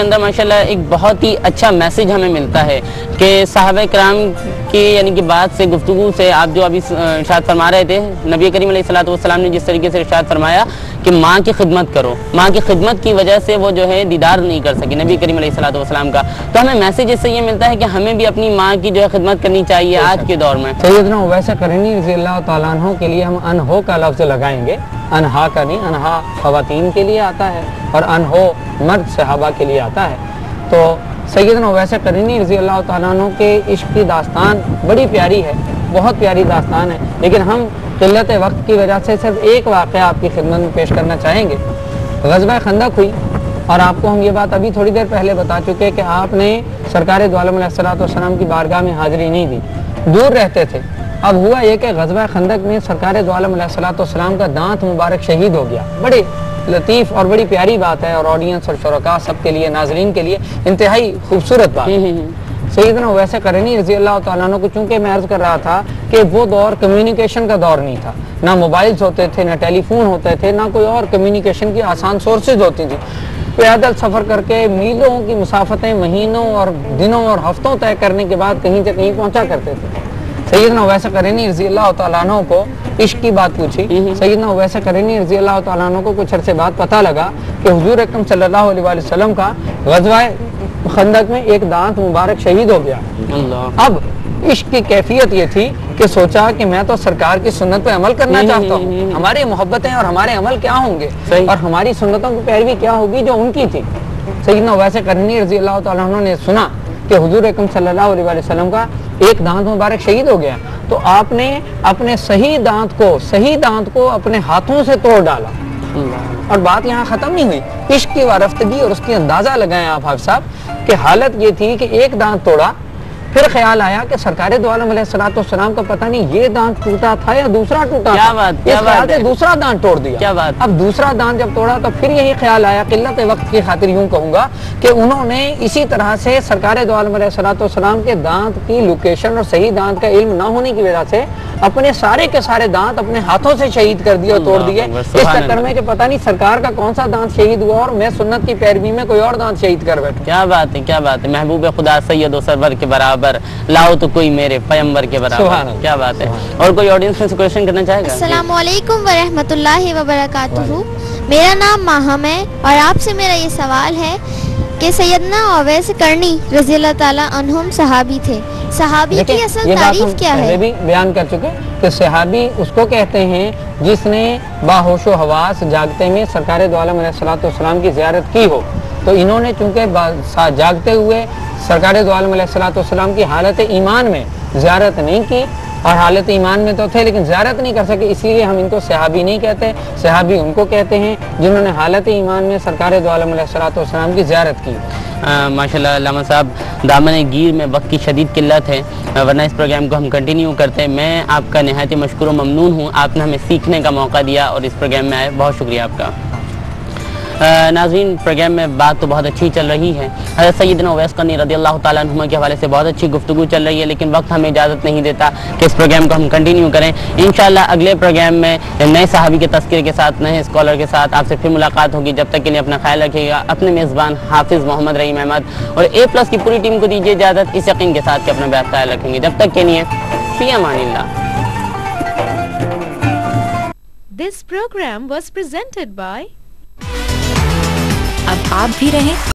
اندر ماشاءاللہ ایک بہت ہی اچھا میسیج ہمیں ملتا ہے کہ صحابہ کرام کی یعنی کہ بات سے گفتگو سے آپ جو ابھی ارشاد فرما رہے تھے، نبی کریم علیہ الصلوۃ والسلام نے جس طریقے سے ارشاد فرمایا کہ ماں کی خدمت کرو، ماں کی خدمت کی وجہ سے وہ جو ہے دیدار نہیں کر سکی نبی کریم علیہ الصلوۃ والسلام کا، تو ہمیں میسیج اس سے یہ ملتا ہے کہ ہمیں بھی اپنی ماں کی جو ہے خدمت کرنی چاہیے آج کے دور میں۔ سیدنا اویس قرنی رضی اللہ تعالیٰ عنہ کے لیے ہم انہو کا لفظ لگائیں گے، انہا کا نہیں، انہا خواتین کے لیے آتا ہے اور انہو مرد صحابہ کے لیے آتا ہے۔ تو سیدنا اویس قرنی رضی اللہ تعالیٰ عنہ کے عشق کی داستان بڑی پیاری ہے، بہت پیاری داستان ہے، لیکن ہم قلت وقت کی وجہ سے صرف ایک واقعہ آپ کی خدمت میں پیش کرنا چاہیں گے۔ غزوہ خندق ہوئی اور آپ کو ہم یہ بات ابھی تھوڑی دیر پہلے بتا چکے کہ آپ نے سرکار دو عالم علیہ الصلوۃ والسلام کی بارگاہ میں حاضری نہیں دی، دور رہتے تھے۔ اب ہوا یہ کہ غزوہ خندق میں سرکار دو عالم علیہ الصلوۃ والسلام کا دانت مبارک شہید ہو گیا۔ بڑی لطیف اور بڑی پیاری بات ہے اور آڈینس اور شرکاء سب کے لیے، ناظرین کے لیے انتہائی خوبصورت بات ہے۔ سیدنا اویس قرنی رضی اللہ تعالیٰ عنہ کو، چونکہ میں عرض کر رہا تھا کہ وہ دور کمیونیکیشن کا دور نہیں تھا، نہ موبائلز ہوتے تھے، نہ ٹیلی فون ہوتے تھے، نہ کوئی اور کمیونیکیشن کی آسان سورسز ہوتی تھی۔ پیدل سفر کر کے میلوں کی مسافتیں مہینوں اور دنوں اور ہفتوں طے کرنے کے بعد کہیں سے کہیں پہنچا کرتے تھے۔ سیدنا اویس قرنی رضی اللہ تعالیٰ عنہ کو عشق کی بات پوچھی، سیدنا اویس قرنی رضی اللہ تعالیٰ عنہ کو کچھ عرصے بعد پتہ لگا کہ حضور اکرم صلی اللہ علیہ وآلہ وسلم کا غزوہ خندق میں ایک دانت مبارک شہید ہو گیا۔ اب عشق کی کیفیت یہ تھی کہ سوچا کہ میں تو سرکار کی سنت پہ عمل کرنا چاہتا ہوں، ہماری محبتیں اور ہمارے عمل کیا ہوں گے اور ہماری سنتوں کی پیروی کیا ہوگی جو ان کی تھی۔ سیدنا اویس قرنی رضی اللہ تعالیٰ عنہ نے سنا کہ حضور اکرم صلی اللہ علیہ وآلہ وسلم کا ایک دانت مبارک شہید ہو گیا، تو آپ نے اپنے صحیح دانت کو اپنے ہاتھوں سے توڑ ڈالا۔ اور بات یہاں ختم نہیں ہوئی، عشق کی وارفتگی اور اس کی اندازہ لگائیں آپ حافظ صاحب کہ حالت یہ تھی کہ ایک دانت توڑا، پھر خیال آیا کہ سرکار دو عالم علیہ الصلوۃ والسلام کا پتہ نہیں یہ دانت ٹوٹا تھا یا دوسرا ٹوٹا تھا، اس خیال سے دوسرا دانت توڑ دیا۔ اب دوسرا دانت جب توڑا تو پھر یہی خیال آیا، قلت وقت کی خاطر یوں کہوں گا کہ انہوں نے اسی طرح سے سرکار دو عالم علیہ الصلوۃ والسلام کے دانت کی لوکیشن اور صحیح دانت کا علم نہ ہونے کی وجہ سے اپنے سارے کے سارے دانت اپنے ہاتھوں سے شہید کر دیے اور توڑ دیے، اس چکر میں کہ پتہ نہیں سرکار کا کون سا دانت شہید ہوا اور میں سنت کی پیروی میں کوئی اور دانت شہید کر بیٹھا۔ کیا بات ہے، کیا بات ہے، محبوب خدا سید و سرور کے برابر لاؤ تو کوئی میرے پیغمبر کے برابر، کیا بات ہے۔ اور کوئی آڈینس میں سے کویشچن کرنا چاہے گا؟ السلام علیکم ورحمۃ اللہ وبرکاتہ، میرا نام ماہم ہے اور آپ سے میرا یہ سوال ہے کہ سیدنا اویس قرنی رضی اللہ تعالیٰ عنہم صحابی تھے، صحابی کی اصل تعریف کیا ہے؟ پہلے بھی بیان کر چکے کہ صحابی اس کو کہتے ہیں جس نے باہوش و حواس جاگتے میں سرکار دو عالم علیہ الصلوۃ والسلام کی زیارت کی ہو، تو انہوں نے چونکہ جاگتے ہوئے سرکار دو عالم علیہ الصلوۃ والسلام کی حالت ایمان میں زیارت نہیں کی، اور حالت ایمان میں تو تھے لیکن زیارت نہیں کر سکے، اس لیے ہم ان کو صحابی نہیں کہتے، صحابی ان کو کہتے ہیں جنہوں نے حالت ایمان میں سرکار دو عالم علیہ الصلوۃ والسلام کی زیارت کی۔ ماشاءاللہ علامہ صاحب، دامن گیر میں وقت کی شدید قلت ہے، ورنہ اس پروگرام کو ہم کنٹینیو کرتے ہیں۔ میں آپ کا نہایت مشکور و ممنون ہوں، آپ نے ہمیں سیکھنے کا موقع دیا اور اس پروگرام میں آئے، بہت شکریہ آپ کا۔ ناظرین، پروگرام میں بات تو بہت اچھی چل رہی ہے، حضرت سیدنا اویس قرنی رضی اللہ تعالیٰ عنہ کے حوالے سے بہت اچھی گفتگو چل رہی ہے، لیکن وقت ہمیں اجازت نہیں دیتا کہ اس پروگرام کو ہم کنٹینیو کریں۔ انشاءاللہ اگلے پروگرام میں نئے صحابی کے تذکرے کے ساتھ، نئے اسکالر کے ساتھ آپ سے پھر ملاقات ہوگی۔ جب تک کے لیے اپنا خیال رکھیے گا، اپنے میزبان حافظ محمد رحیم احمد اور A+ کی پوری ٹیم کو دیجیے اجازت، اس یقین کے ساتھ کہ اپنا بہت خیال رکھیں گے۔ جب تک کے لیے فی Aman Ullah. This program was presented by اب آپ بھی رہیں